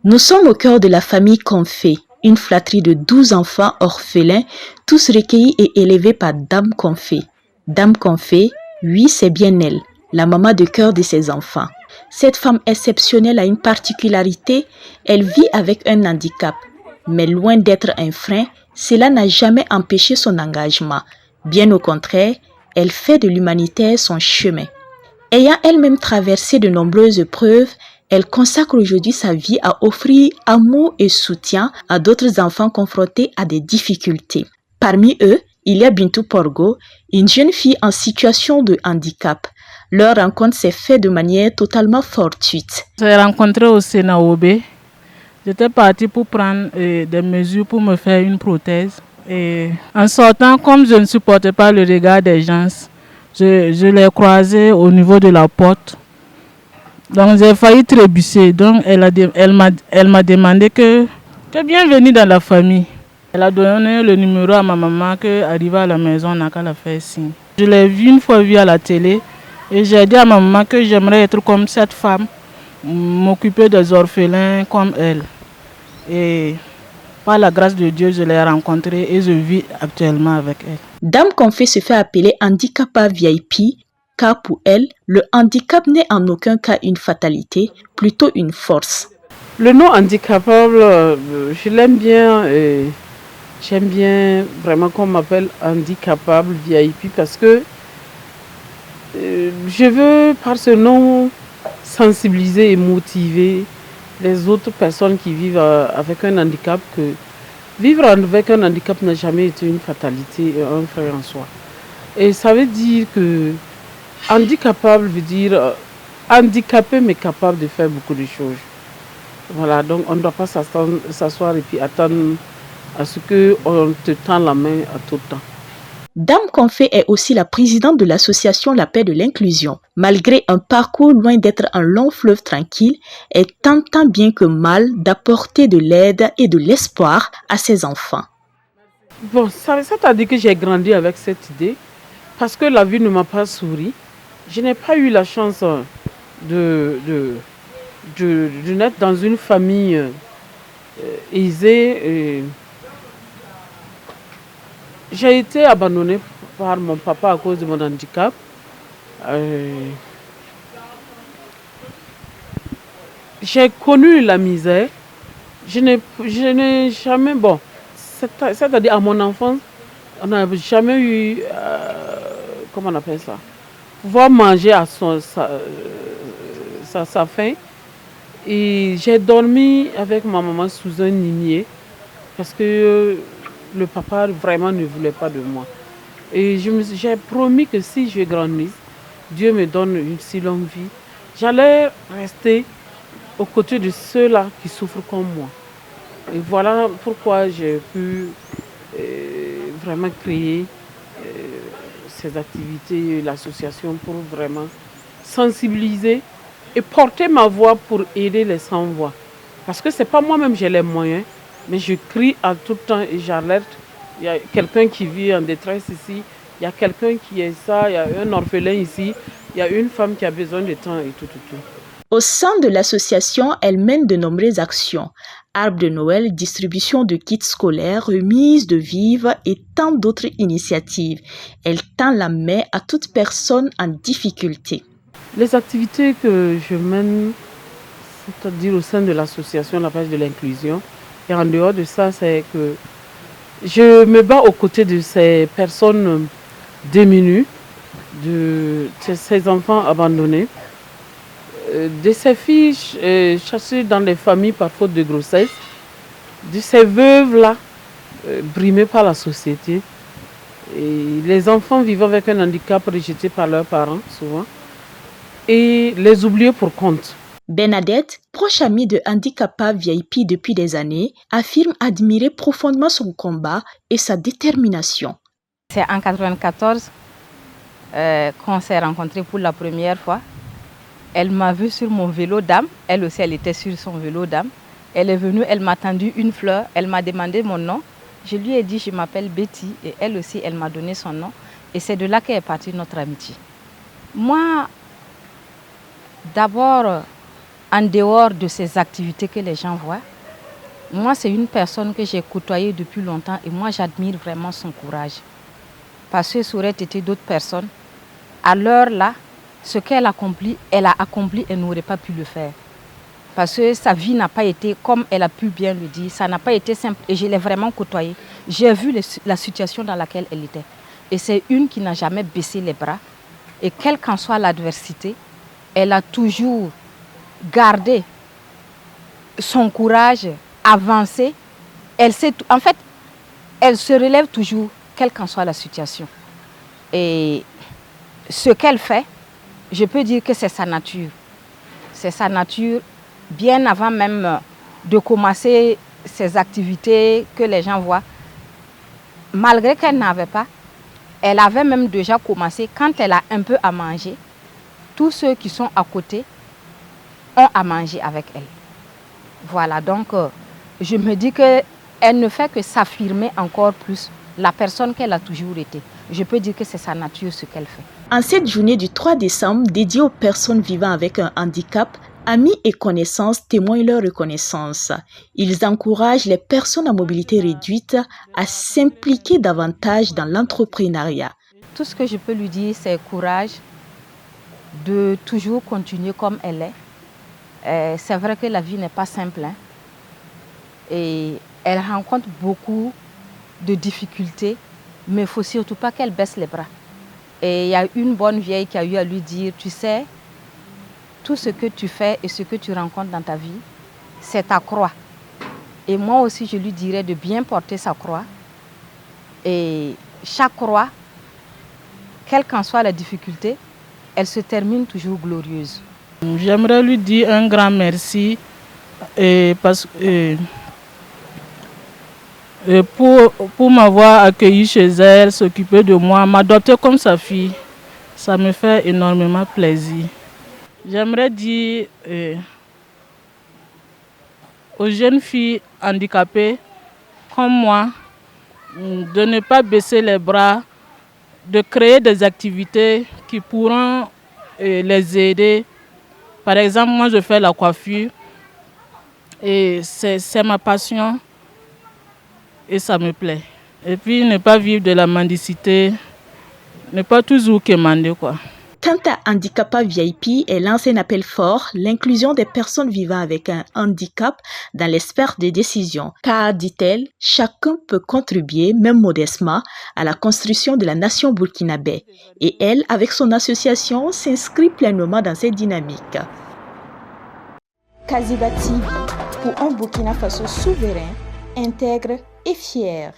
Nous sommes au cœur de la famille Confé, une fratrie de 12 enfants orphelins, tous recueillis et élevés par Dame Confé. Dame Confé, oui, c'est bien elle, la maman de cœur de ses enfants. Cette femme exceptionnelle a une particularité, elle vit avec un handicap. Mais loin d'être un frein, cela n'a jamais empêché son engagement. Bien au contraire, elle fait de l'humanitaire son chemin. Ayant elle-même traversé de nombreuses épreuves, elle consacre aujourd'hui sa vie à offrir amour et soutien à d'autres enfants confrontés à des difficultés. Parmi eux, il y a Bintou Porgo, une jeune fille en situation de handicap. Leur rencontre s'est faite de manière totalement fortuite. J'ai rencontré au Sénaobé. J'étais partie pour prendre des mesures pour me faire une prothèse. Et en sortant, comme je ne supportais pas le regard des gens, je l'ai croisée au niveau de la porte. Donc j'ai failli trébucher. Donc elle m'a demandé que bienvenue dans la famille. Elle a donné le numéro à ma maman qu'arrivée à la maison, on n'a qu'à la faire signe. Je l'ai vue une fois à la télé et j'ai dit à ma maman que j'aimerais être comme cette femme, m'occuper des orphelins comme elle. Et par la grâce de Dieu, je l'ai rencontrée et je vis actuellement avec elle. Dame Confé se fait appeler Handicapa VIP car pour elle, le handicap n'est en aucun cas une fatalité, plutôt une force. Le nom handicapable, je l'aime bien et j'aime bien vraiment qu'on m'appelle handicapable VIP parce que je veux par ce nom sensibiliser et motiver les autres personnes qui vivent avec un handicap que vivre avec un handicap n'a jamais été une fatalité et un frein en soi. Et ça veut dire que handicapable veut dire handicapé mais capable de faire beaucoup de choses. Voilà, donc on ne doit pas s'asseoir et puis attendre à ce qu'on te tend la main à tout temps. Dame Confé est aussi la présidente de l'association La Paix de l'Inclusion. Malgré un parcours loin d'être un long fleuve tranquille, elle tente tant bien que mal d'apporter de l'aide et de l'espoir à ses enfants. Bon, ça t'a dit que j'ai grandi avec cette idée parce que la vie ne m'a pas souri. Je n'ai pas eu la chance de naître dans une famille aisée. J'ai été abandonnée par mon papa à cause de mon handicap. J'ai connu la misère. Je n'ai jamais... Bon, c'est-à-dire à mon enfance, on n'a jamais eu... comment on appelle ça? Pouvoir manger à sa faim. Et j'ai dormi avec ma maman sous un limier parce que le papa vraiment ne voulait pas de moi. Et j'ai promis que si je grandis, Dieu me donne une si longue vie, j'allais rester aux côtés de ceux-là qui souffrent comme moi. Et voilà pourquoi j'ai pu vraiment créer ces activités, l'association pour vraiment sensibiliser et porter ma voix pour aider les sans-voix. Parce que c'est pas moi-même j'ai les moyens, mais je crie à tout temps et j'alerte. Il y a quelqu'un qui vit en détresse ici, il y a quelqu'un qui est ça, il y a un orphelin ici, il y a une femme qui a besoin de temps et tout. Au sein de l'association, elle mène de nombreuses actions. Arbre de Noël, distribution de kits scolaires, remise de vivres et tant d'autres initiatives. Elle tend la main à toute personne en difficulté. Les activités que je mène, c'est-à-dire au sein de l'association La Paix de l'Inclusion, et en dehors de ça, c'est que je me bats aux côtés de ces personnes démunies, de ces enfants abandonnés, de ces filles chassées dans les familles par faute de grossesse, de ces veuves-là, brimées par la société, et les enfants vivant avec un handicap rejetés par leurs parents, souvent, et les oubliés pour compte. Bernadette, proche amie de Handicapa VIP depuis des années, affirme admirer profondément son combat et sa détermination. C'est en 1994 qu'on s'est rencontrés pour la première fois. Elle m'a vue sur mon vélo d'âme. Elle aussi, elle était sur son vélo d'âme. Elle est venue, elle m'a tendu une fleur. Elle m'a demandé mon nom. Je lui ai dit, je m'appelle Betty. Et elle aussi, elle m'a donné son nom. Et c'est de là qu'est partie notre amitié. Moi, d'abord, en dehors de ces activités que les gens voient, moi, c'est une personne que j'ai côtoyée depuis longtemps et moi, j'admire vraiment son courage. Parce que ça aurait été d'autres personnes. À l'heure là, ce qu'elle accomplit, elle a accompli et n'aurait pas pu le faire. Parce que sa vie n'a pas été, comme elle a pu bien le dire, ça n'a pas été simple. Et je l'ai vraiment côtoyée. J'ai vu la situation dans laquelle elle était. Et c'est une qui n'a jamais baissé les bras. Et quelle qu'en soit l'adversité, elle a toujours gardé son courage, avancé. En fait, elle se relève toujours, quelle qu'en soit la situation. Et ce qu'elle fait, je peux dire que c'est sa nature. C'est sa nature, bien avant même de commencer ces activités que les gens voient. Malgré qu'elle n'avait pas, elle avait même déjà commencé, quand elle a un peu à manger, tous ceux qui sont à côté ont à manger avec elle. Voilà, donc je me dis qu'elle ne fait que s'affirmer encore plus la personne qu'elle a toujours été. Je peux dire que c'est sa nature ce qu'elle fait. En cette journée du 3 décembre dédiée aux personnes vivant avec un handicap, amis et connaissances témoignent leur reconnaissance. Ils encouragent les personnes à mobilité réduite à s'impliquer davantage dans l'entrepreneuriat. Tout ce que je peux lui dire, c'est courage de toujours continuer comme elle est. C'est vrai que la vie n'est pas simple, hein. Et elle rencontre beaucoup de difficultés, mais il ne faut surtout pas qu'elle baisse les bras. Et il y a une bonne vieille qui a eu à lui dire, tu sais, tout ce que tu fais et ce que tu rencontres dans ta vie, c'est ta croix. Et moi aussi, je lui dirais de bien porter sa croix. Et chaque croix, quelle qu'en soit la difficulté, elle se termine toujours glorieuse. J'aimerais lui dire un grand merci pour m'avoir accueilli chez elle, s'occuper de moi, m'adopter comme sa fille. Ça me fait énormément plaisir. J'aimerais dire aux jeunes filles handicapées comme moi de ne pas baisser les bras, de créer des activités qui pourront les aider. Par exemple, moi je fais la coiffure et c'est ma passion et ça me plaît. Et puis ne pas vivre de la mendicité, ne pas toujours quémander quoi. Quant à Handicapa VIP, elle lance un appel fort, l'inclusion des personnes vivant avec un handicap dans les sphères de décision. Car, dit-elle, chacun peut contribuer, même modestement, à la construction de la nation burkinabé. Et elle, avec son association, s'inscrit pleinement dans cette dynamique. Kaziba TV, pour un Burkina Faso souverain, intègre et fier.